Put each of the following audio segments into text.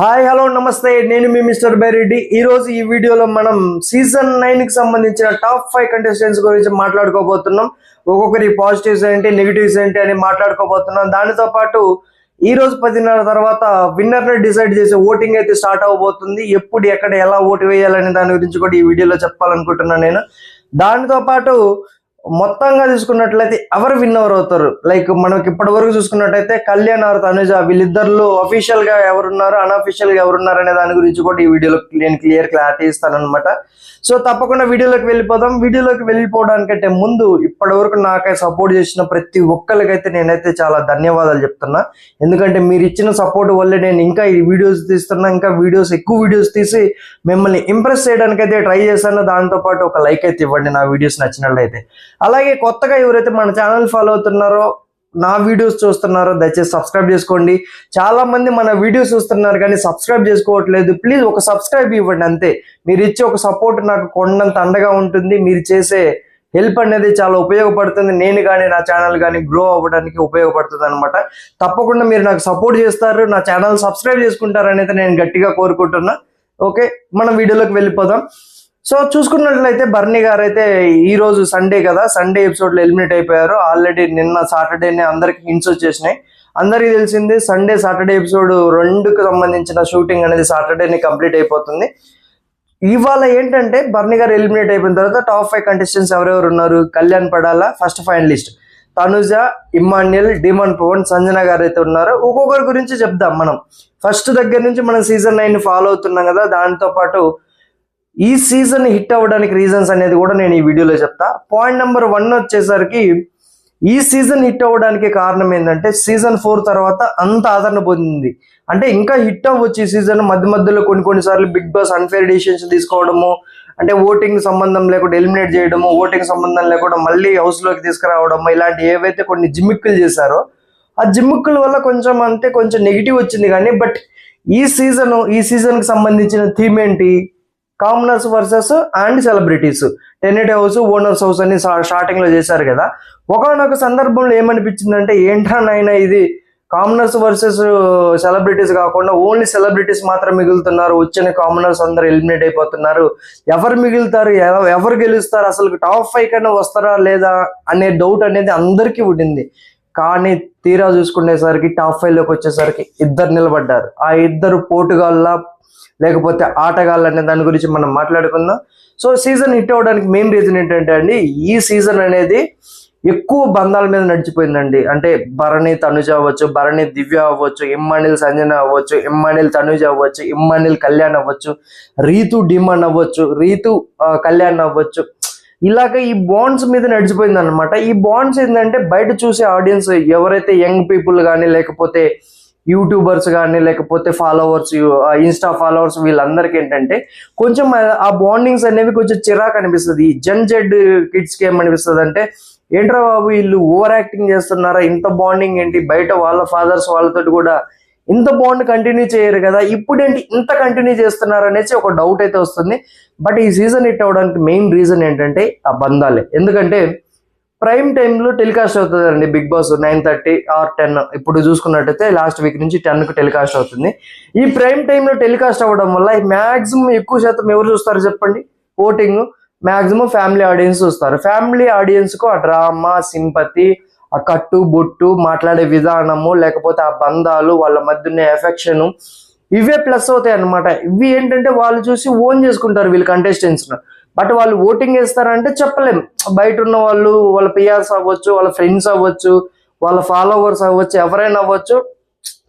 Hi hello నమస్తే, నేను మీ mister Byreddy. ఈ రోజు ఈ వీడియోలో మనం సీజన్ 9 కి సంబంధించిన టాప్ 5 కంటెస్టెంట్స్ గురించి మాట్లాడుకోబోతున్నాం. ఒక్కొక్కరి పాజిటివ్స్ ఏంటి, నెగిటివ్స్ ఏంటి అని మాట్లాడుకోబోతున్నాం. దానితో పాటు ఈ రోజు 10:30 తర్వాత విన్నర్ ని డిసైడ్ చేసే ఓటింగ్ అయితే స్టార్ట్ అవబోతుంది. ఎప్పుడు ఎక్కడ ఎలా ఓటు వేయాలనే దాని గురించి కూడా ఈ వీడియోలో చెప్పాలనుకుంటున్నాను నేను. దానితో పాటు మొత్తంగా చూసుకున్నట్లయితే ఎవరు విన్నర్ అవుతారు, లైక్ మనకి ఇప్పటి వరకు చూసుకున్నట్టయితే కళ్యాణ్ ఆర్ తనుజ వీళ్ళిద్దరిలో అఫీషియల్ గా ఎవరున్నారు, అన్అఫీషియల్ గా ఎవరున్నారు అనే దాని గురించి కూడా ఈ వీడియోలో నేను క్లారిటీ ఇస్తాను అనమాట. సో తప్పకుండా వీడియోలోకి వెళ్ళిపోదాం. వీడియోలోకి వెళ్ళిపోవడానికంటే ముందు ఇప్పటి వరకు నాకై సపోర్ట్ చేసిన ప్రతి ఒక్కరికైతే నేనైతే చాలా ధన్యవాదాలు చెప్తున్నా. ఎందుకంటే మీరు ఇచ్చిన సపోర్ట్ వల్లే నేను ఇంకా ఈ వీడియోస్ తీస్తున్నా, ఇంకా ఎక్కువ వీడియోస్ తీసి మిమ్మల్ని ఇంప్రెస్ చేయడానికి అయితే ట్రై చేశాను. దాంతో పాటు ఒక లైక్ అయితే ఇవ్వండి నా వీడియోస్ నచ్చినట్లయితే. అలాగే కొత్తగా ఎవరైతే మన ఛానల్ ఫాలో అవుతున్నారో, నా వీడియోస్ చూస్తున్నారో దయచేసి సబ్స్క్రైబ్ చేసుకోండి. చాలా మంది మన వీడియోస్ చూస్తున్నారు కానీ సబ్స్క్రైబ్ చేసుకోవట్లేదు. ప్లీజ్ ఒక సబ్స్క్రైబ్ ఇవ్వండి అంతే. మీరు ఇచ్చే ఒక సపోర్ట్ నాకు కొండంత అండగా ఉంటుంది. మీరు చేసే హెల్ప్ అనేది చాలా ఉపయోగపడుతుంది. నేను కానీ నా ఛానల్ కానీ గ్రో అవ్వడానికి ఉపయోగపడుతుంది అనమాట. తప్పకుండా మీరు నాకు సపోర్ట్ చేస్తారు, నా ఛానల్ సబ్స్క్రైబ్ చేసుకుంటారని అయితే నేను గట్టిగా కోరుకుంటున్నా. ఓకే, మనం వీడియోలోకి వెళ్ళిపోదాం. సో చూసుకున్నట్లయితే బర్నీ గారు అయితే ఈ రోజు సండే కదా, సండే ఎపిసోడ్ లో ఎలిమినేట్ అయిపోయారు. ఆల్రెడీ నిన్న సాటర్డేనే అందరికి హింట్స్ వచ్చేసినాయి. అందరికీ తెలిసింది సాటర్డే ఎపిసోడ్ 2కి సంబంధించిన షూటింగ్ అనేది సాటర్డేనే కంప్లీట్ అయిపోతుంది. ఇవాళ ఏంటంటే బర్నీ గారు ఎలిమినేట్ అయిపోయిన తర్వాత టాప్ 5 కంటెస్టెంట్స్ ఎవరెవరు ఉన్నారు. Kalyan Padala first finalist, Tanuja, Emmanuel, Demon Pavan, Sanjana garu అయితే ఉన్నారు. ఒక్కొక్కరి గురించి చెప్దాం. మనం ఫస్ట్ దగ్గర నుంచి మనం సీజన్ 9 ఫాలో అవుతున్నాం కదా, దాంతో పాటు ఈ సీజన్ హిట్ అవ్వడానికి రీజన్స్ అనేది కూడా నేను ఈ వీడియోలో చెప్తా. పాయింట్ నెంబర్ 1 వచ్చేసరికి ఈ సీజన్ హిట్ అవ్వడానికి కారణం ఏంటంటే సీజన్ 4 తర్వాత అంత ఆదరణ పొందింది. అంటే ఇంకా హిట్ అవ్వచ్చు ఈ సీజన్. మధ్యలో కొన్నిసార్లు బిగ్ బాస్ అన్ఫేర్ డిసిషన్స్ తీసుకోవడము, అంటే ఓటింగ్ సంబంధం లేకుండా ఎలిమినేట్ చేయడము, ఓటింగ్ సంబంధం లేకుండా మళ్ళీ హౌస్ లోకి తీసుకురావడము, ఇలాంటి ఏవైతే కొన్ని జిమ్మిక్కులు చేశారో ఆ జిమ్మిక్కుల వల్ల కొంచెం నెగిటివ్ వచ్చింది. కానీ బట్ ఈ సీజన్ కి సంబంధించిన థీమ్ ఏంటి, commoners versus and celebrities. Tenet house, owners house అని స్టార్టింగ్ లో చేశారు కదా. ఒకనొక సందర్భంలో ఏమనిపించిందంటే ఏంట్రా నాయన ఇది కామనర్స్ వర్సెస్ సెలబ్రిటీస్ కాకుండా ఓన్లీ సెలబ్రిటీస్ మాత్రం మిగులుతున్నారు, వచ్చిన కామనర్స్ అందరు ఎలిమినేట్ అయిపోతున్నారు, ఎవరు మిగులుతారు, ఎవరు గెలుస్తారు, అసలు టాప్ 5 కన్నా వస్తారా లేదా అనే డౌట్ అనేది అందరికీ ఉండింది. కానీ తీరా చూసుకునేసరికి టాప్ 5 లోకి వచ్చేసరికి ఇద్దరు నిలబడ్డారు. ఆ ఇద్దరు పోటుగాళ్ళ లేకపోతే ఆటగాళ్ళు అనే దాని గురించి మనం మాట్లాడుకుందాం. సో సీజన్ హిట్ అవ్వడానికి మెయిన్ రీజన్ ఏంటంటే అండి, ఈ సీజన్ అనేది ఎక్కువ బంధాల మీద నడిచిపోయిందండి. అంటే భరణి తనుజ అవ్వచ్చు, భరణి దివ్య అవ్వచ్చు, ఇమ్మాన్యుయల్ సంజన అవ్వచ్చు, ఇమ్మాన్యుయల్ తనుజ అవ్వచ్చు, ఇమ్మాన్యుయల్ కళ్యాణ్ అవ్వచ్చు, రీతు డిమాండ్ అవ్వచ్చు, రీతు కళ్యాణ్ అవ్వచ్చు. ఇలాగ ఈ బాండ్స్ మీద నడిచిపోయింది అనమాట. ఈ బాండ్స్ ఏంటంటే బయట చూసే ఆడియన్స్ ఎవరైతే యంగ్ పీపుల్ కానీ లేకపోతే యూట్యూబర్స్ కానీ లేకపోతే ఫాలోవర్స్, ఇన్స్టా ఫాలోవర్స్, వీళ్ళందరికీ ఏంటంటే కొంచెం ఆ బాండింగ్స్ అనేవి కొంచెం చిరాకు అనిపిస్తుంది. జెడ్ కిడ్స్ కి ఏమనిపిస్తుంది అంటే ఏంట్రా బాబు వీళ్ళు ఓవర్ యాక్టింగ్ చేస్తున్నారా, ఇంత బాండింగ్ ఏంటి, బయట వాళ్ళ ఫాదర్స్ వాళ్ళతో కూడా ఇంత బాండ్ కంటిన్యూ చేయరు కదా, ఇప్పుడేంటి ఇంత కంటిన్యూ చేస్తున్నారు అనేసి ఒక డౌట్ అయితే వస్తుంది. బట్ ఈ సీజన్ హిట్ అవ్వడానికి మెయిన్ రీజన్ ఏంటంటే ఆ బంధాలే. ఎందుకంటే ప్రైమ్ టైంలో టెలికాస్ట్ అవుతుందండి బిగ్ బాస్ 9:30 or 10. ఇప్పుడు చూసుకున్నట్టయితే లాస్ట్ వీక్ నుంచి 10కు టెలికాస్ట్ అవుతుంది. ఈ ప్రైమ్ టైంలో టెలికాస్ట్ అవ్వడం వల్ల మ్యాక్సిమం ఎక్కువ శాతం ఎవరు చూస్తారు చెప్పండి, ఓటింగ్ మ్యాక్సిమం ఫ్యామిలీ ఆడియన్స్ చూస్తారు. ఫ్యామిలీ ఆడియన్స్ కు ఆ డ్రామా, సింపతి, ఆ కట్టు బొట్టు, మాట్లాడే విధానము, లేకపోతే ఆ బంధాలు, వాళ్ళ మధ్య ఉన్న ఎఫెక్షన్, ఇవే ప్లస్ అవుతాయి అనమాట. ఇవి ఏంటంటే వాళ్ళు చూసి ఓన్ చేసుకుంటారు వీళ్ళు కంటెస్టెంట్స్. బట్ వాళ్ళు ఓటింగ్ వేస్తారంటే చెప్పలేం. బయట ఉన్న వాళ్ళు, వాళ్ళ పిఆర్స్ అవ్వచ్చు, వాళ్ళ ఫ్రెండ్స్ అవ్వచ్చు, వాళ్ళ ఫాలోవర్స్ అవ్వచ్చు, ఎవరైనా అవ్వచ్చు,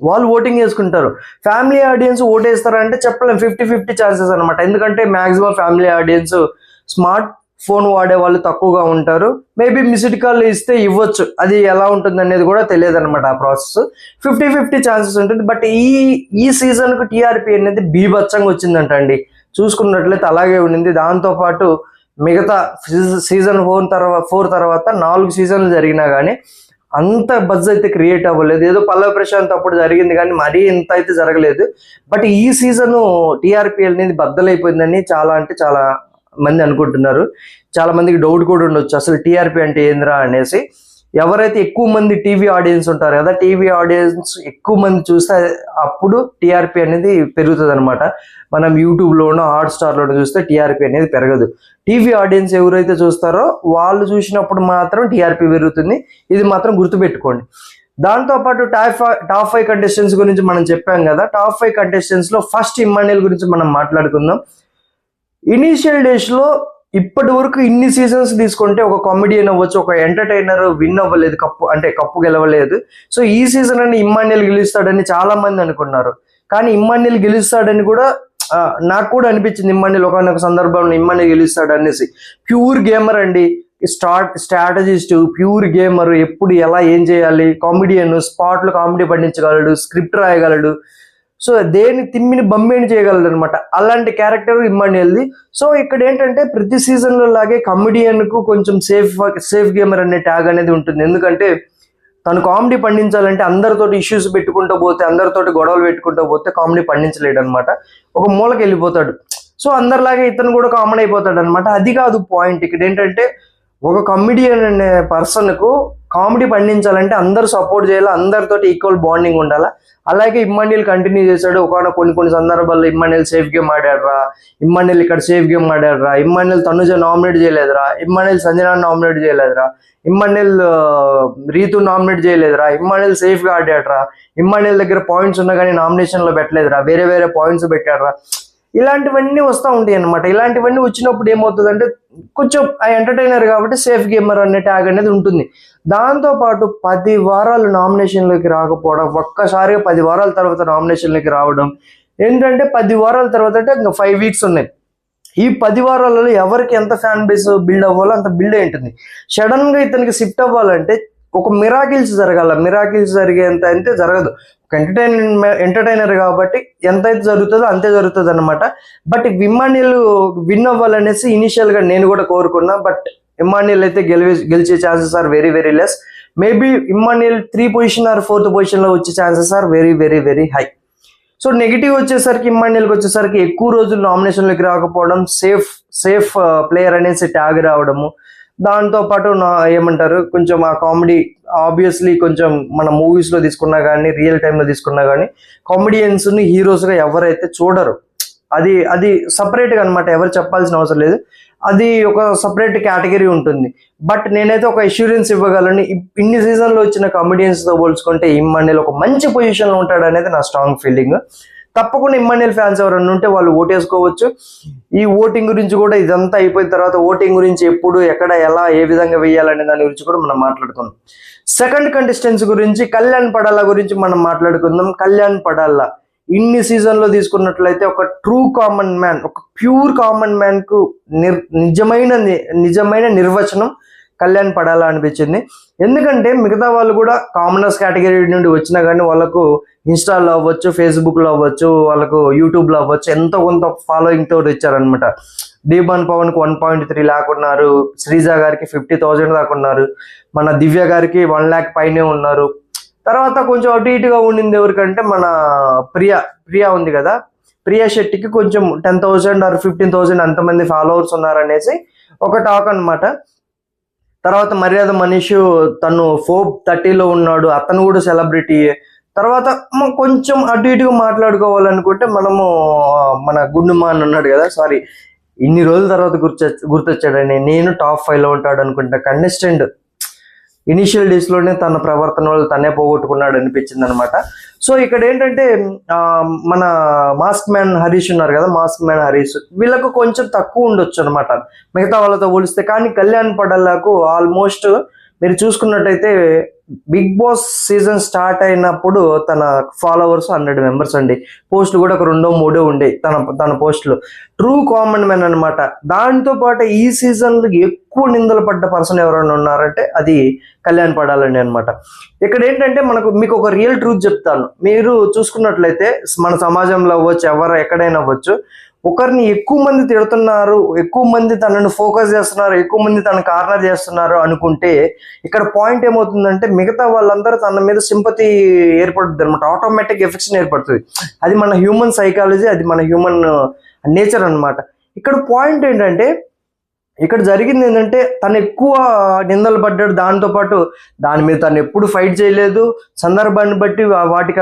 వాళ్ళు ఓటింగ్ చేసుకుంటారు. ఫ్యామిలీ ఆడియన్స్ ఓటేస్తారంటే చెప్పలేం. 50-50 ఛాన్సెస్ అనమాట. ఎందుకంటే maximum family audience smart phone వాడే వాళ్ళు తక్కువగా ఉంటారు. మేబీ మిస్డ్ కాల్ ఇస్తే ఇవ్వచ్చు, అది ఎలా ఉంటుంది అనేది కూడా తెలియదు అనమాట. ఆ ప్రాసెస్ 50-50 ఛాన్సెస్ ఉంటుంది. బట్ ఈ సీజన్ కు టీఆర్పీ అనేది బీభత్సంగా వచ్చిందంట అండి. చూసుకున్నట్లయితే అలాగే ఉండింది. దాంతో పాటు మిగతా సీజన్ 4 తర్వాత 4 సీజన్లు జరిగినా కానీ అంత బజ్ అయితే క్రియేట్ అవ్వలేదు. ఏదో పల్లవి ప్రశాంత్ అప్పుడు జరిగింది కానీ మరీ ఇంత అయితే జరగలేదు. బట్ ఈ సీజన్ టీఆర్పీ అనేది బద్దలైపోయిందని చాలా మంది అనుకుంటున్నారు. చాలా మందికి డౌట్ కూడా ఉండొచ్చు అసలు టీఆర్పీ అంటే ఏంద్రా అనేసి. ఎవరైతే ఎక్కువ మంది టీవీ ఆడియన్స్ ఉంటారు కదా, టీవీ ఆడియన్స్ ఎక్కువ మంది చూస్తే అప్పుడు టీఆర్పీ అనేది పెరుగుతుంది అనమాట. మనం యూట్యూబ్లోనో హాట్స్టార్లోనో చూస్తే టీఆర్పీ అనేది పెరగదు. టీవీ ఆడియన్స్ ఎవరైతే చూస్తారో వాళ్ళు చూసినప్పుడు మాత్రం టీఆర్పీ పెరుగుతుంది. ఇది మాత్రం గుర్తుపెట్టుకోండి. దాంతోపాటు టాప్ 5 కంటెస్టెంట్స్ గురించి మనం చెప్పాం కదా. టాప్ 5 కంటెస్టెంట్స్లో ఫస్ట్ ఇమ్మాన్యుయల్ గురించి మనం మాట్లాడుకుందాం. ఇనీషియల్ డేస్లో ఇప్పటి వరకు ఇన్ని సీజన్స్ తీసుకుంటే ఒక కామెడియన్ అవ్వచ్చు, ఒక ఎంటర్టైనర్ విన్ అవ్వలేదు, కప్పు గెలవలేదు. సో ఈ సీజన్ అని ఇమ్మాన్యుయల్ గెలుస్తాడని చాలా మంది అనుకున్నారు. కానీ ఇమ్మాన్యుయల్ గెలుస్తాడని కూడా నాకు కూడా అనిపించింది. ఇమ్మాన్యుయల్ ఒకనొక సందర్భంలో ఇమ్మాన్యుయల్ గెలుస్తాడు అనేసి. ప్యూర్ గేమర్ అండి, స్ట్రాటజిస్ట్, ప్యూర్ గేమర్, ఎప్పుడు ఎలా ఏం చేయాలి, కామెడియన్, స్పాట్లో కామెడీ పండించగలడు, స్క్రిప్ట్ రాయగలడు. సో దేని తిమ్మిని బమ్మేని చేయగలడు అనమాట. అలాంటి క్యారెక్టర్ ఇమ్మాన్యుయల్ది. సో ఇక్కడ ఏంటంటే ప్రతి సీజన్లో లాగే కమెడియన్ కు కొంచెం సేఫ్ గేమర్ అనే ట్యాగ్ అనేది ఉంటుంది. ఎందుకంటే తను కామెడీ పండించాలంటే అందరితోటి ఇష్యూస్ పెట్టుకుంటూ పోతే, అందరితోటి గొడవలు పెట్టుకుంటూ పోతే కామెడీ పండించలేడు అనమాట. ఒక మూలకి వెళ్ళిపోతాడు. సో అందరిలాగే ఇతను కూడా కామన్ అయిపోతాడు అనమాట. అది కాదు పాయింట్. ఇక్కడ ఏంటంటే ఒక కమెడియన్ అనే పర్సన్కు కామెడీ పండించాలంటే అందరూ సపోర్ట్ చేయాలి, అందరితోటి ఈక్వల్ బాండింగ్ ఉండాలి. అలాగే ఇమ్మాన్యుయల్ కంటిన్యూ చేశాడు. కొన్ని సందర్భాల్లో ఇమ్మాన్యుయల్ సేఫ్ గేమ్ ఆడాడురా, ఇమ్మాన్యుయల్ ఇక్కడ సేఫ్ గేమ్ ఆడాడురా, ఇమ్మాన్యుయల్ తనుజ నామినేట్ చేయలేదురా, ఇమ్మాన్యుయల్ సంజన నామినేట్ చేయలేదురా, ఇమ్మాన్యుయల్ రీతు నామినేట్ చేయలేదురా, ఇమ్మాన్యుయల్ సేఫ్ గా ఆడాడురా, ఇమ్మాన్యుయల్ దగ్గర పాయింట్స్ ఉన్నా కానీ నామినేషన్ లో పెట్టలేదురా, వేరే పాయింట్స్ పెట్టాడురా. ఇలాంటివన్నీ వస్తూ ఉంటాయి అనమాట. ఇలాంటివన్నీ వచ్చినప్పుడు ఏమవుతుందంటే కొంచెం ఆ ఎంటర్టైనర్ కాబట్టి సేఫ్ గేమర్ అనే ట్యాగ్ అనేది ఉంటుంది. దాంతోపాటు 10 వారాలు నామినేషన్లోకి రాకపోవడం, ఒక్కసారిగా 10 వారాల తర్వాత నామినేషన్లోకి రావడం. ఏంటంటే 10 వారాల తర్వాత అంటే ఇంకా 5 వీక్స్ ఉన్నాయి. ఈ 10 వారాలలో ఎవరికి ఎంత ఫ్యాన్ బేస్ బిల్డ్ అవ్వాలో అంత బిల్డ్ అయి ఉంటుంది. సడన్ గా ఇతనికి షిఫ్ట్ అవ్వాలంటే ఒక మిరాకిల్స్ జరగాల. మిరాకిల్స్ జరిగేంత అయితే జరగదు. ఒక ఎంటర్టైనర్ కాబట్టి ఎంతైతే జరుగుతుందో అంతే జరుగుతుంది అనమాట. బట్ ఇమ్మాన్యుయల్ విన్ అవ్వాలనేసి ఇనిషియల్ గా నేను కూడా కోరుకున్నా. బట్ ఇమ్మాన్యుయల్ అయితే గెలిచే chances are very less. Maybe Emmanuel 3 position or 4th position లో వచ్చే chances are very high. So negative వచ్చేసరికి ఇమ్మాన్యుయల్కి వచ్చేసరికి ఎక్కువ రోజులు నామినేషన్లోకి రాకపోవడం, సేఫ్ ప్లేయర్ అనేసి ట్యాగ్ రావడము. దాంతోపాటు ఏమంటారు కొంచెం ఆ కామెడీ ఆబ్వియస్లీ కొంచెం మన మూవీస్లో తీసుకున్నా కానీ రియల్ టైంలో తీసుకున్నా కానీ కామెడియన్స్ని హీరోస్గా ఎవరైతే చూడరు. అది సపరేట్గా అనమాట. ఎవరు చెప్పాల్సిన అవసరం లేదు. అది ఒక సపరేట్ కేటగిరీ ఉంటుంది. బట్ నేనైతే ఒక అష్యూరెన్స్ ఇవ్వగలను, ఇన్ని సీజన్లో వచ్చిన కామెడియన్స్తో పోల్చుకుంటే ఇమ్మాన్యుయల్ ఒక మంచి పొజిషన్లో ఉంటాడు అనేది నా స్ట్రాంగ్ ఫీలింగ్. తప్పకుండా ఇమ్మాన్యుయల్ ఫ్యాన్స్ ఎవరైనా ఉంటే వాళ్ళు ఓటేసుకోవచ్చు. ఈ ఓటింగ్ గురించి కూడా ఇదంతా అయిపోయిన తర్వాత ఓటింగ్ గురించి ఎప్పుడు ఎక్కడ ఎలా ఏ విధంగా వేయాలనే దాని గురించి కూడా మనం మాట్లాడుకుందాం. సెకండ్ కంటెస్టెంట్స్ గురించి కళ్యాణ్ పడాలా గురించి మనం మాట్లాడుకుందాం. కళ్యాణ్ పడాలా ఇన్ని సీజన్లో తీసుకున్నట్లయితే ఒక ట్రూ కామన్ మ్యాన్, ఒక ప్యూర్ కామన్ మ్యాన్ కు నిజమైన నిర్వచనం కళ్యాణ్ పడాలా అనిపించింది. ఎందుకంటే మిగతా వాళ్ళు కూడా కామనర్స్ కేటగిరీ నుండి వచ్చినా కానీ వాళ్ళకు ఇన్స్టాలో అవ్వచ్చు, ఫేస్బుక్లో అవ్వచ్చు, వాళ్ళకు యూట్యూబ్లో అవ్వచ్చు ఎంతో కొంత ఫాలోయింగ్ తోటి ఇచ్చారనమాట. డీబాన్ పవన్కి 1.3 lakh ఉన్నారు, శ్రీజ గారికి 50,000 దాకా ఉన్నారు, మన దివ్య గారికి 1 lakh పైనే ఉన్నారు. తర్వాత కొంచెం అటు ఇటుగా ఉండింది ఎవరికంటే మన ప్రియా ఉంది కదా, ప్రియా శెట్టికి కొంచెం 10,000 or 15,000 అంతమంది ఫాలోవర్స్ ఉన్నారనేసి ఒక టాక్ అనమాట. తర్వాత మర్యాద మనీష్ తను 430లో ఉన్నాడు, అతను కూడా సెలబ్రిటీ. తర్వాత కొంచెం అటు ఇటుగా మాట్లాడుకోవాలనుకుంటే మనము మన గుండుమాన్ ఉన్నాడు కదా, సారీ ఇన్ని రోజుల తర్వాత గుర్తొచ్చాడని, నేను టాప్ 5లో ఉంటాడు అనుకుంటా. కంటెస్టెంట్ ఇనిషియల్ డేస్లోనే తన ప్రవర్తన వల్ల తనే పోగొట్టుకున్నాడు అనిపించింది అనమాట. సో ఇక్కడ ఏంటంటే మన మాస్క్ మ్యాన్ హరీష్ ఉన్నారు కదా, మాస్క్ మ్యాన్ హరీష్ వీళ్ళకు కొంచెం తక్కువ ఉండొచ్చు అనమాట మిగతా వాళ్ళతో పోలిస్తే. కానీ కళ్యాణ్ పడాలకు ఆల్మోస్ట్ మీరు చూసుకున్నట్టయితే బిగ్ బాస్ సీజన్ స్టార్ట్ అయినప్పుడు తన ఫాలోవర్స్ 100 members అండి. పోస్టులు కూడా ఒక 2-3 ఉండేవి తన పోస్టులు. ట్రూ కామన్ మ్యాన్ అనమాట. దాంతో పాటు ఈ సీజన్లో ఎక్కువ నిందలు పడ్డ పర్సన్ ఎవరైనా ఉన్నారంటే అది కళ్యాణ్ పడాలండి అనమాట. ఇక్కడ ఏంటంటే మీకు ఒక రియల్ ట్రూత్ చెప్తాను. మీరు చూసుకున్నట్లయితే మన సమాజంలో అవ్వచ్చు, ఎక్కడైనా అవ్వచ్చు, ఒకరిని ఎక్కువ మంది తిడుతున్నారు, ఎక్కువ మంది తనను ఫోకస్ చేస్తున్నారు, ఎక్కువ మంది తన కార్నర్ చేస్తున్నారు అనుకుంటే ఇక్కడ పాయింట్ ఏమవుతుందంటే మిగతా వాళ్ళందరూ తన మీద సింపతి ఏర్పడుతుంది అనమాట. ఆటోమేటిక్ ఎఫెక్షన్ ఏర్పడుతుంది. అది మన హ్యూమన్ సైకాలజీ, అది మన హ్యూమన్ నేచర్ అనమాట. ఇక్కడ పాయింట్ ఏంటంటే ఇక్కడ జరిగింది ఏంటంటే తను ఎక్కువ నిందలు పడ్డాడు. దాంతోపాటు దాని మీద తను ఎప్పుడు ఫైట్ చేయలేదు. సందర్భాన్ని బట్టి వాటికి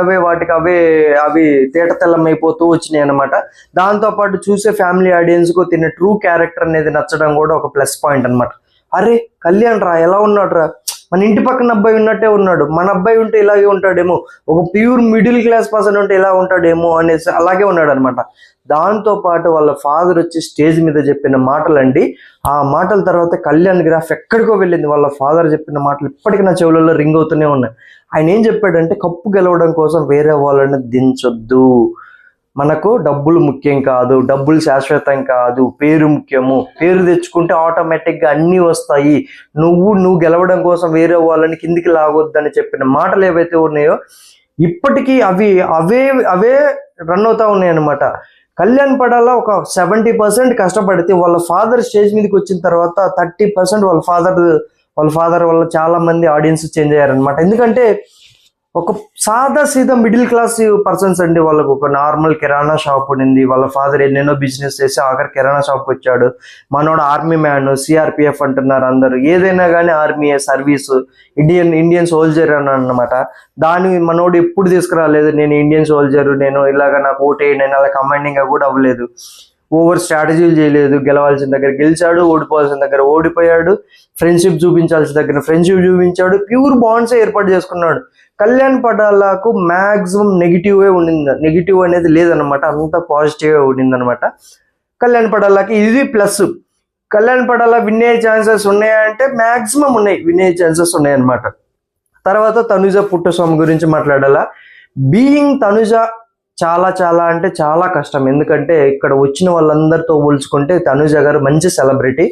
అవే అవి తేట తెల్లమైపోతూ వచ్చినాయి అనమాట. దాంతోపాటు చూసే ఫ్యామిలీ ఆడియన్స్కు తిన్న ట్రూ క్యారెక్టర్ అనేది నచ్చడం కూడా ఒక ప్లస్ పాయింట్ అనమాట. అరే కళ్యాణ్ రా ఎలా ఉన్నాడు రా, మన ఇంటి పక్కన అబ్బాయి ఉన్నట్టే ఉన్నాడు, మన అబ్బాయి ఉంటే ఇలాగే ఉంటాడేమో, ఒక ప్యూర్ మిడిల్ క్లాస్ పర్సన్ ఉంటే ఇలా ఉంటాడేమో అనేసి అలాగే ఉన్నాడు అనమాట. దాంతో పాటు వాళ్ళ ఫాదర్ వచ్చి స్టేజ్ మీద చెప్పిన మాటలండి, ఆ మాటల తర్వాత కళ్యాణ్ గ్రాఫ్ ఎక్కడికో వెళ్ళింది. వాళ్ళ ఫాదర్ చెప్పిన మాటలు ఇప్పటికీ నా చెవులలో రింగ్ అవుతూనే ఉన్నాయి. ఆయన ఏం చెప్పాడంటే, కప్పు గెలవడం కోసం వేరే వాళ్ళని దించొద్దు, మనకు డబ్బులు ముఖ్యం కాదు, డబ్బులు శాశ్వతం కాదు, పేరు ముఖ్యము, పేరు తెచ్చుకుంటే ఆటోమేటిక్గా అన్నీ వస్తాయి, నువ్వు గెలవడం కోసం వేరే వాళ్ళని కిందికి లాగొద్దని చెప్పిన మాటలు ఏవైతే ఉన్నాయో ఇప్పటికీ అవే రన్ అవుతా ఉన్నాయి అనమాట. కళ్యాణ్ పడాల ఒక 70% కష్టపడితే వాళ్ళ ఫాదర్ స్టేజ్ మీదకి వచ్చిన తర్వాత 30% వాళ్ళ ఫాదర్ వల్ల చాలా మంది ఆడియన్స్ చేంజ్ అయ్యారనమాట. ఎందుకంటే ఒక సాదా సీదా మిడిల్ క్లాస్ పర్సన్స్ అండి, వాళ్ళకు ఒక నార్మల్ కిరాణా షాప్ ఉండింది, వాళ్ళ ఫాదర్ ఎన్నెన్నో బిజినెస్ చేసి ఆఖరి కిరాణా షాప్కి వచ్చాడు. మనోడు ఆర్మీ మ్యాన్, సిఆర్పిఎఫ్ అంటున్నారు అందరు, ఏదైనా కానీ ఆర్మీ సర్వీస్, ఇండియన్ సోల్జర్ అని అన్నమాట. దాన్ని మనోడు ఎప్పుడు తీసుకురాలేదు, నేను ఇండియన్ సోల్జర్, నేను ఇలాగ నాకు ఓటేయండి, నేను అలా కమాండింగ్ కూడా అవ్వలేదు, ఓవర్ స్ట్రాటజీలు చేయలేదు, గెలవాల్సిన దగ్గర గెలిచాడు, ఓడిపోవాల్సిన దగ్గర ఓడిపోయాడు, ఫ్రెండ్షిప్ చూపించాల్సిన దగ్గర ఫ్రెండ్షిప్ చూపించాడు, ప్యూర్ బాండ్స్ ఏర్పాటు చేసుకున్నాడు. కళ్యాణ్ పడాలకు మ్యాక్సిమం నెగిటివ్ అనేది లేదనమాట, అంత పాజిటివ్ ఉండింది అనమాట. కళ్యాణ్ పడాలకి ఇది ప్లస్. కళ్యాణ్ పడాల విన్ అయ్యే ఛాన్సెస్ ఉన్నాయా అంటే మ్యాక్సిమం విన్ అయ్యే ఛాన్సెస్ ఉన్నాయన్నమాట. తర్వాత తనుజ పుట్టస్వామి గురించి మాట్లాడాలా. బీయింగ్ తనుజ చాలా అంటే చాలా కష్టం. ఎందుకంటే ఇక్కడ వచ్చిన వాళ్ళందరితో పోల్చుకుంటే తనుజ గారు మంచి సెలబ్రిటీ,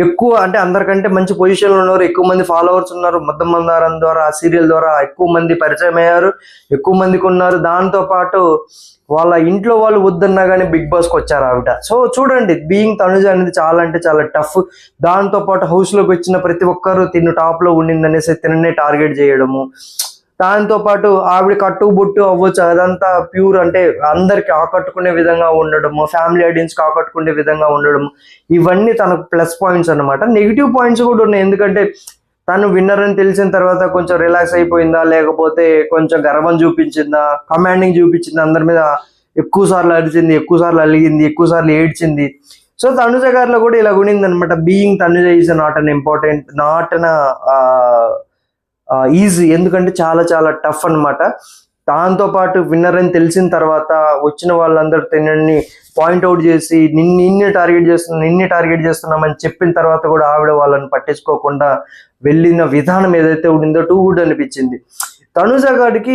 ఎక్కువ అంటే అందరికంటే మంచి పొజిషన్లో ఉన్నారు, ఎక్కువ మంది ఫాలోవర్స్ ఉన్నారు. మద్దం మందారం ద్వారా ఆ సీరియల్ ద్వారా ఎక్కువ మంది పరిచయం అయ్యారు, ఎక్కువ మందికి ఉన్నారు. దాంతో పాటు వాళ్ళ ఇంట్లో వాళ్ళు వద్దన్నా కానీ బిగ్ బాస్కి వచ్చారు ఆవిడ. సో చూడండి, బీయింగ్ తనుజ అనేది చాలా అంటే చాలా టఫ్. దాంతో పాటు హౌస్లోకి వచ్చిన ప్రతి ఒక్కరు తిన్ను టాప్లో ఉండిందనేసి తిననే టార్గెట్ చేయడము, దాంతో పాటు ఆవిడ కట్టుబొట్టు అవ్వచ్చు, అదంతా ప్యూర్ అంటే అందరికి ఆకట్టుకునే విధంగా ఉండడము, ఫ్యామిలీ ఆడియన్స్కి ఆకట్టుకునే విధంగా ఉండడం, ఇవన్నీ తనకు ప్లస్ పాయింట్స్ అనమాట. నెగిటివ్ పాయింట్స్ కూడా ఉన్నాయి. ఎందుకంటే తను విన్నర్ అని తెలిసిన తర్వాత కొంచెం రిలాక్స్ అయిపోయిందా, లేకపోతే కొంచెం గర్వం చూపించిందా, కమాండింగ్ చూపించిందా, అందరి మీద ఎక్కువ సార్లు అరిచింది, ఎక్కువ సార్లు అలిగింది, ఎక్కువ సార్లు ఏడ్చింది. సో తనుజ గారిలో కూడా ఇలా ఉండింది అనమాట. Being Tanuja is not an important, not an easy, ఎందుకంటే చాలా టఫ్ అనమాట. దాంతోపాటు విన్నర్ అని తెలిసిన తర్వాత వచ్చిన వాళ్ళందరూ తినని పాయింట్అవుట్ చేసి నిన్నే టార్గెట్ చేస్తున్నామని చెప్పిన తర్వాత కూడా ఆవిడ వాళ్ళని పట్టించుకోకుండా వెళ్ళిన విధానం ఏదైతే ఉండిందో టూ గుడ్ అనిపించింది. తనుజ గారికి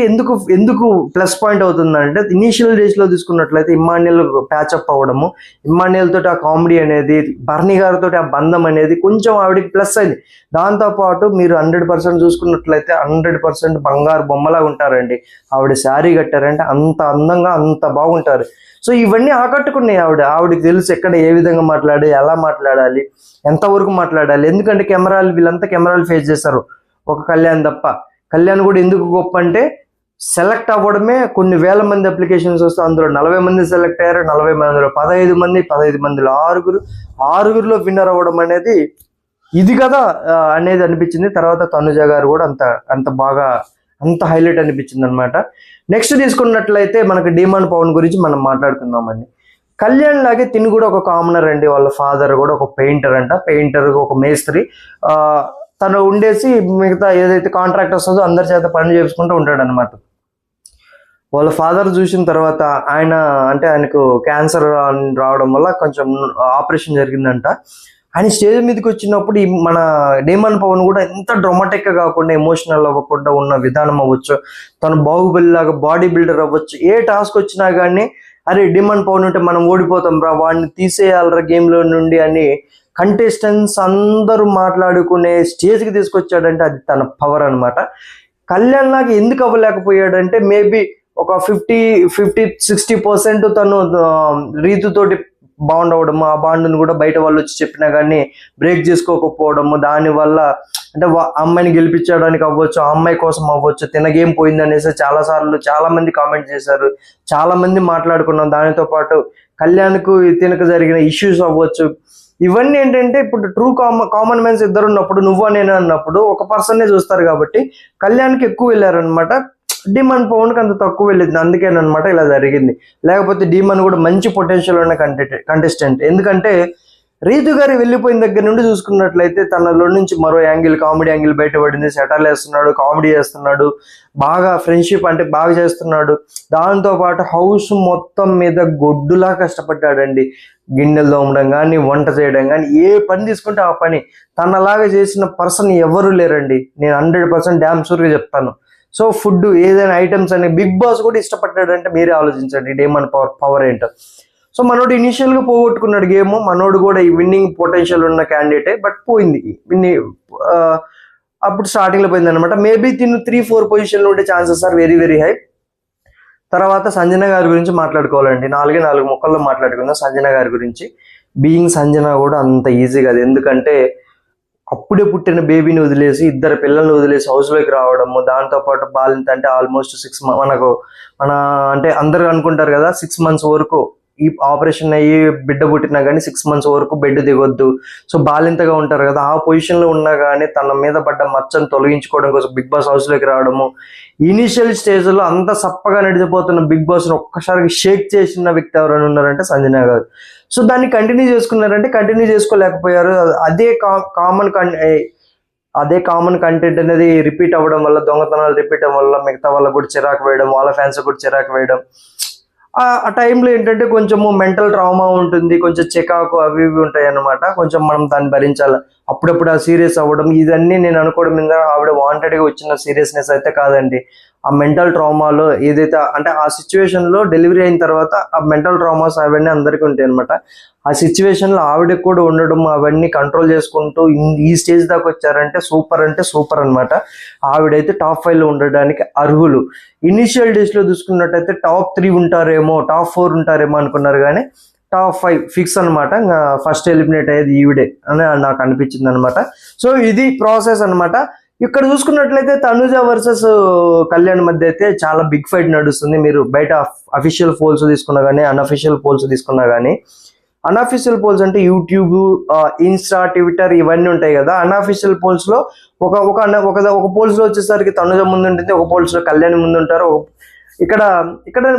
ఎందుకు ప్లస్ పాయింట్ అవుతుందంటే, ఇనీషియల్ డేస్ లో తీసుకున్నట్లయితే ఇమ్మాన్యుయల్ ప్యాచప్ అవ్వడము, ఇమ్మాన్యుయల్ తోటి ఆ కామెడీ అనేది, బర్నీ గారితో ఆ బంధం అనేది కొంచెం ఆవిడకి ప్లస్ అయింది. దాంతోపాటు మీరు 100% చూసుకున్నట్లయితే 100% బంగారు బొమ్మలాగా ఉంటారండి. ఆవిడ శారీ కట్టారంటే అంత అందంగా అంత బాగుంటారు. సో ఇవన్నీ ఆకట్టుకున్నాయి ఆవిడకి తెలుసు ఎక్కడ ఏ విధంగా మాట్లాడాలి, ఎలా మాట్లాడాలి, ఎంతవరకు మాట్లాడాలి. ఎందుకంటే వీళ్ళంతా కెమెరాలు ఫేస్ చేస్తారు, ఒక కళ్యాణ్ తప్ప. కళ్యాణ్ కూడా ఎందుకు గొప్ప అంటే, సెలెక్ట్ అవ్వడమే కొన్ని వేల మంది అప్లికేషన్స్ వస్తే అందులో 40 మంది సెలెక్ట్ అయ్యారు, 40 మందిలో 15 మందిలో ఆరుగురిలో విన్నర్ అవ్వడం అనేది ఇది కదా అనేది అనిపించింది. తర్వాత తనుజ గారు కూడా అంత బాగా అంత హైలైట్ అనిపించింది అనమాట. నెక్స్ట్ తీసుకున్నట్లయితే మనకి డీమాన్ పవన్ గురించి మనం మాట్లాడుకుందామండి. కళ్యాణ్ లాగే తిని కూడా ఒక కామనర్ అండి. వాళ్ళ ఫాదర్ కూడా ఒక పెయింటర్ ఒక మేస్త్రి. తను ఉండేసి మిగతా ఏదైతే కాంట్రాక్ట్ వస్తుందో అందరి చేత పని చేసుకుంటూ ఉంటాడు అనమాట. వాళ్ళ ఫాదర్ చూసిన తర్వాత ఆయనకు క్యాన్సర్ రావడం వల్ల కొంచెం ఆపరేషన్ జరిగిందంట. ఆయన స్టేజ్ మీదకి వచ్చినప్పుడు మన డీమాన్ పవన్ కూడా ఎంత డ్రామాటిక్ గా కాకుండా, ఎమోషనల్ అవ్వకుండా ఉన్న విధానం అవ్వచ్చు, తను బాహుబలి లాగా బాడీ బిల్డర్ అవ్వచ్చు, ఏ టాస్క్ వచ్చినా కానీ అరే డీమాన్ పవన్ ఉంటే మనం ఓడిపోతాం రా, వాడిని తీసేయాలరా గేమ్ లో నుండి అని కంటెస్టెంట్స్ అందరూ మాట్లాడుకునే స్టేజ్కి తీసుకొచ్చాడంటే అది తన పవర్ అనమాట. కళ్యాణ్ లాగా ఎందుకు అవ్వలేకపోయాడంటే, మేబీ ఒక 50-60% తను రీతుతోటి బాండ్ అవ్వడము, ఆ బాండ్ను కూడా బయట వాళ్ళు వచ్చి చెప్పినా కానీ బ్రేక్ చేసుకోకపోవడము, దానివల్ల అంటే అమ్మాయిని గెలిపించడానికి అవ్వచ్చు, ఆ అమ్మాయి కోసం అవ్వచ్చు, తినగేం పోయింది అనేసి చాలా మంది కామెంట్ చేశారు, చాలా మంది మాట్లాడుకున్నాం. దానితో పాటు కళ్యాణ్కు తినకు జరిగిన ఇష్యూస్ అవ్వచ్చు, ఇవన్నీ ఏంటంటే ఇప్పుడు ట్రూ కామన్ మ్యాన్స్ ఇద్దరు ఉన్నప్పుడు నువ్వు నేను అన్నప్పుడు ఒక పర్సన్నే చూస్తారు కాబట్టి కళ్యాణ్కి ఎక్కువ వెళ్ళారనమాట. డీమన్ పవన్కి అంత తక్కువ వెళ్ళింది, అందుకేనమాట ఇలా జరిగింది. లేకపోతే డీమన్ కూడా మంచి పొటెన్షియల్ ఉన్న కంటెస్టెంట్. ఎందుకంటే రీతు గారి వెళ్ళిపోయిన దగ్గర నుండి చూసుకున్నట్లయితే తనలో నుంచి మరో యాంగిల్, కామెడీ యాంగిల్ బయటపడింది. సెటర్లు వేస్తున్నాడు, కామెడీ చేస్తున్నాడు, బాగా ఫ్రెండ్షిప్ అంటే బాగా చేస్తున్నాడు. దాంతోపాటు హౌస్ మొత్తం మీద గొడ్డులా కష్టపడ్డాడండి. గిన్నెలు తోమడం కానీ, వంట చేయడం కానీ, ఏ పని తీసుకుంటే ఆ పని తనలాగా చేసిన పర్సన్ ఎవరు లేరండి. నేను 100% డ్యామ్ షూర్గా చెప్తాను. సో ఫుడ్ ఏదైనా ఐటమ్స్ అని బిగ్ బాస్ కూడా ఇష్టపడ్డాడంటే మీరే ఆలోచించండి డేమన్ పవర్ ఏంటో. సో మనోడు ఇనిషియల్గా పోగొట్టుకున్నాడు గేమ్. మనోడు కూడా ఈ విన్నింగ్ పొటెన్షియల్ ఉన్న క్యాండిడేటే, బట్ పోయింది అప్పుడు స్టార్టింగ్లో పోయింది అనమాట. మేబీ తిను 3-4 పొజిషన్లో ఉండే chances are very very high. తర్వాత సంజన గారి గురించి మాట్లాడుకోవాలండి. 4 ముక్కల్లో మాట్లాడుకుందాం సంజన గారి గురించి. బీయింగ్ సంజన కూడా అంత ఈజీ కాదు. ఎందుకంటే అప్పుడే పుట్టిన బేబీని వదిలేసి, 2 పిల్లల్ని వదిలేసి హౌస్లోకి రావడము, దాంతోపాటు బాలింత అంటే ఆల్మోస్ట్ 6 మన అంటే అందరూ అనుకుంటారు కదా 6 months వరకు ఈ ఆపరేషన్ అయ్యి బిడ్డ పుట్టినా కానీ 6 months వరకు బెడ్ దిగొద్దు. సో బాలింతగా ఉంటారు కదా, ఆ పొజిషన్లో ఉన్నా కానీ తన మీద పడ్డ మచ్చను తొలగించుకోవడం కోసం బిగ్ బాస్ హౌస్లోకి రావడము. ఇనీషియల్ స్టేజ్లో అంత సప్పగా నడిచిపోతున్న బిగ్ బాస్ను ఒక్కసారికి షేక్ చేసిన వ్యక్తి ఎవరైనా ఉన్నారంటే సంజన గారు. సో దాన్ని కంటిన్యూ చేసుకున్నారంటే కంటిన్యూ చేసుకోలేకపోయారు. అదే కామన్ కంటెంట్ అనేది రిపీట్ అవ్వడం వల్ల, దొంగతనాలు రిపీట్ అవ్వడం వల్ల మిగతా వాళ్ళకు కూడా చిరాకు వేయడం, వాళ్ళ ఫ్యాన్స్ కూడా చిరాకు వేయడం. ఆ టైంలో ఏంటంటే కొంచెము మెంటల్ ట్రామా ఉంటుంది, కొంచెం చికాకు అవి ఇవి ఉంటాయి అన్నమాట. కొంచెం మనం దాన్ని భరించాలి. అప్పుడప్పుడు ఆ సీరియస్ అవ్వడం, ఇదన్నీ నేను అనుకోవడం మీద ఆవిడ వాంటెడ్గా వచ్చిన సీరియస్నెస్ అయితే కాదండి. ఆ మెంటల్ ట్రామాలో ఏదైతే అంటే ఆ సిచ్యువేషన్లో డెలివరీ అయిన తర్వాత ఆ మెంటల్ ట్రామాస్ అవన్నీ అందరికీ ఉంటాయి అనమాట. ఆ సిచ్యువేషన్లో ఆవిడకి కూడా ఉండడం, అవన్నీ కంట్రోల్ చేసుకుంటూ ఈ స్టేజ్ దాకా వచ్చారంటే సూపర్ అనమాట. ఆవిడైతే టాప్ 5లో ఉండడానికి అర్హులు. ఇనిషియల్ డేస్లో చూసుకున్నట్టయితే టాప్ 3 ఉంటారేమో, టాప్ 4 ఉంటారేమో అనుకున్నారు, కానీ టాప్ 5 ఫిక్స్ అనమాట. ఫస్ట్ ఎలిమినేట్ అయ్యేది ఈవిడే అని నాకు అనిపించింది అనమాట. సో ఇది ప్రాసెస్ అనమాట. ఇక్కడ చూసుకున్నట్లయితే తనుజ వర్సెస్ కళ్యాణ్ మధ్య అయితే చాలా బిగ్ ఫైట్ నడుస్తుంది. మీరు బయట అఫీషియల్ పోల్స్ తీసుకున్నా కానీ, అన్అఫీషియల్ పోల్స్ తీసుకున్నా కానీ, అన్అఫీషియల్ పోల్స్ అంటే యూట్యూబ్, ఇన్స్టా, ట్విట్టర్ ఇవన్నీ ఉంటాయి కదా. అన్అఫీషియల్ పోల్స్ లో ఒక పోల్స్ లో వచ్చేసరికి తనుజ ముందు ఉంటుంది, ఒక పోల్స్ లో కళ్యాణ్ ముందు ఉంటారు. ఇక్కడ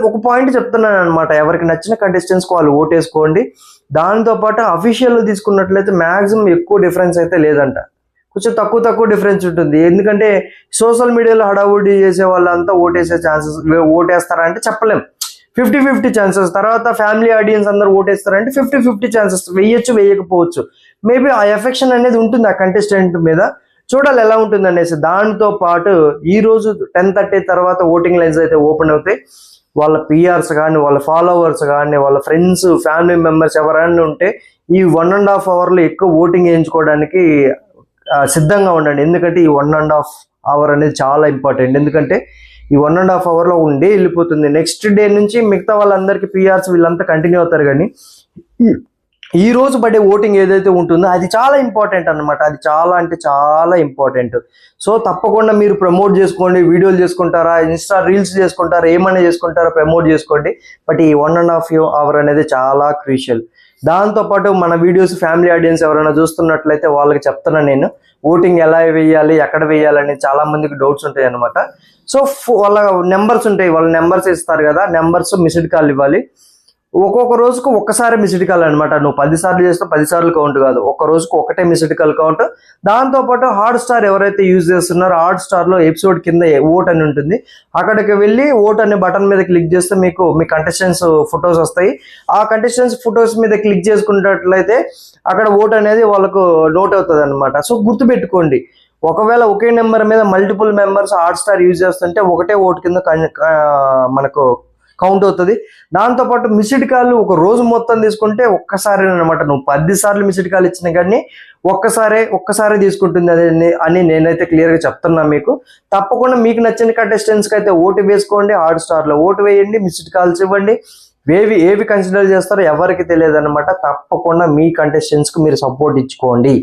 ఒక పాయింట్ చెప్తున్నాను అనమాట. ఎవరికి నచ్చిన కంటెస్టెంట్స్ కు వాళ్ళు ఓటేసుకోండి. దాంతోపాటు అఫీషియల్ తీసుకున్నట్లయితే మ్యాక్సిమం ఎక్కువ డిఫరెన్స్ అయితే లేదంట, కొంచెం తక్కువ డిఫరెన్స్ ఉంటుంది. ఎందుకంటే సోషల్ మీడియాలో హడావుడి చేసే వాళ్ళంతా ఓటేస్తారా అంటే చెప్పలేం. 50-50 ఛాన్సెస్. తర్వాత ఫ్యామిలీ ఆడియన్స్ అందరూ ఓటేస్తారంటే 50-50 ఛాన్సెస్. వేయకపోవచ్చు. మేబీ ఆ ఎఫెక్షన్ అనేది ఉంటుంది ఆ కంటెస్టెంట్ మీద. చూడాలి ఎలా ఉంటుంది అనేసి. దాంతో పాటు ఈ రోజు 10:30 తర్వాత ఓటింగ్ లైన్స్ అయితే ఓపెన్ అవుతాయి. వాళ్ళ పిఆర్స్ కానీ, వాళ్ళ ఫాలోవర్స్ కానీ, వాళ్ళ ఫ్రెండ్స్, ఫ్యామిలీ మెంబర్స్ ఎవరైనా ఉంటే ఈ 1.5 hourలో ఎక్కువ ఓటింగ్ వేయించుకోవడానికి సిద్ధంగా ఉండండి. ఎందుకంటే ఈ 1.5 hour అనేది చాలా ఇంపార్టెంట్. ఎందుకంటే ఈ 1.5 hourలో డే వెళ్ళిపోతుంది. నెక్స్ట్ డే నుంచి మిగతా వాళ్ళందరికీ పిఆర్స్ వీళ్ళంతా కంటిన్యూ అవుతారు. కానీ ఈ రోజు పడే ఓటింగ్ ఏదైతే ఉంటుందో అది చాలా ఇంపార్టెంట్ అనమాట. అది చాలా అంటే చాలా ఇంపార్టెంట్. సో తప్పకుండా మీరు ప్రమోట్ చేసుకోండి. వీడియోలు చేసుకుంటారా, ఇన్స్టా రీల్స్ చేసుకుంటారా, ఏమైనా చేసుకుంటారా, ప్రమోట్ చేసుకోండి. బట్ ఈ 1.5 hour అనేది చాలా క్రూషియల్. దాంతోపాటు మన వీడియోస్ ఫ్యామిలీ ఆడియన్స్ ఎవరైనా చూస్తున్నట్లయితే వాళ్ళకి చెప్తున్నాను నేను, ఓటింగ్ ఎలా వేయాలి, ఎక్కడ వేయాలని చాలా మందికి డౌట్స్ ఉంటాయి అనమాట. సో వాళ్ళ నెంబర్స్ ఉంటాయి, వాళ్ళ నెంబర్స్ ఇస్తారు కదా, నెంబర్స్ మిస్డ్ కాల్ ఇవ్వాలి. ఒక్కొక్క రోజుకు ఒక్కసారి మిస్డ్ కాల్ అనమాట. నువ్వు 10 సార్లు చేస్తే 10 సార్లు కౌంట్ కాదు, ఒక్క రోజుకు ఒకటే మిస్డ్ కాల్ కౌంట్. దాంతోపాటు హాట్ స్టార్ ఎవరైతే యూజ్ చేస్తున్నారో హాట్ స్టార్లో ఎపిసోడ్ కింద ఓట్ అని ఉంటుంది. అక్కడికి వెళ్ళి ఓట్ అనే బటన్ మీద క్లిక్ చేస్తే మీకు మీ కంటెస్టెంట్స్ ఫొటోస్ వస్తాయి. ఆ కంటెస్టెంట్స్ ఫొటోస్ మీద క్లిక్ చేసుకున్నట్లయితే అక్కడ ఓట్ అనేది వాళ్ళకు నోట్ అవుతుంది అనమాట. సో గుర్తుపెట్టుకోండి, ఒకవేళ ఒకే నెంబర్ మీద multiple members hot star use చేస్తుంటే ఒకటే ఓట్ కింద మనకు కౌంట్ అవుతుంది. దాంతోపాటు మిస్డ్ కాల్ ఒక రోజు మొత్తం తీసుకుంటే ఒక్కసారి అనమాట. నువ్వు 10 సార్లు మిస్డ్ కాల్ ఇచ్చినా కానీ ఒక్కసారి తీసుకుంటుంది అని నేనైతే క్లియర్గా చెప్తున్నా మీకు. తప్పకుండా మీకు నచ్చిన కంటెస్టెంట్స్కి అయితే ఓటు వేసుకోండి. హాట్ స్టార్లో ఓటు వేయండి, మిస్డ్ కాల్స్ ఇవ్వండి. ఏవి కన్సిడర్ చేస్తారో ఎవరికి తెలియదు అనమాట. తప్పకుండా మీ కంటెస్టెంట్స్కి మీరు సపోర్ట్ ఇచ్చుకోండి.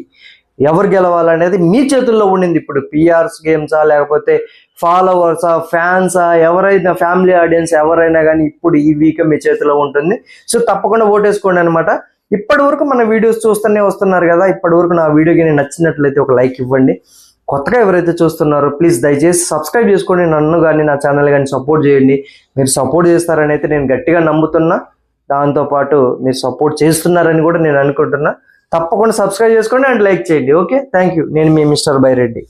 ఎవరు గెలవాలనేది మీ చేతుల్లో ఉండింది. ఇప్పుడు పిఆర్స్ గేమ్సా, లేకపోతే ఫాలోవర్సా, ఫ్యాన్సా, ఎవరైనా ఫ్యామిలీ ఆడియన్స్ ఎవరైనా కానీ ఇప్పుడు ఈ వీక్ మీ చేతిలో ఉంటుంది. సో తప్పకుండా ఓటేసుకోండి అనమాట. ఇప్పటి వరకు మన వీడియోస్ చూస్తూనే వస్తున్నారు కదా, ఇప్పటి వరకు నా వీడియోకి నచ్చినట్లయితే ఒక లైక్ ఇవ్వండి. కొత్తగా ఎవరైతే చూస్తున్నారో ప్లీజ్ దయచేసి సబ్స్క్రైబ్ చేసుకోండి. నన్ను కానీ నా ఛానల్ కానీ సపోర్ట్ చేయండి. మీరు సపోర్ట్ చేస్తారని అయితే నేను గట్టిగా నమ్ముతున్నా. దాంతోపాటు మీరు సపోర్ట్ చేస్తున్నారని కూడా నేను అనుకుంటున్నా. తప్పకుండా సబ్స్క్రైబ్ చేసుకోండి అండ్ లైక్ చేయండి. Okay, thank you. నేను మీ మిస్టర్ బైరెడ్డి.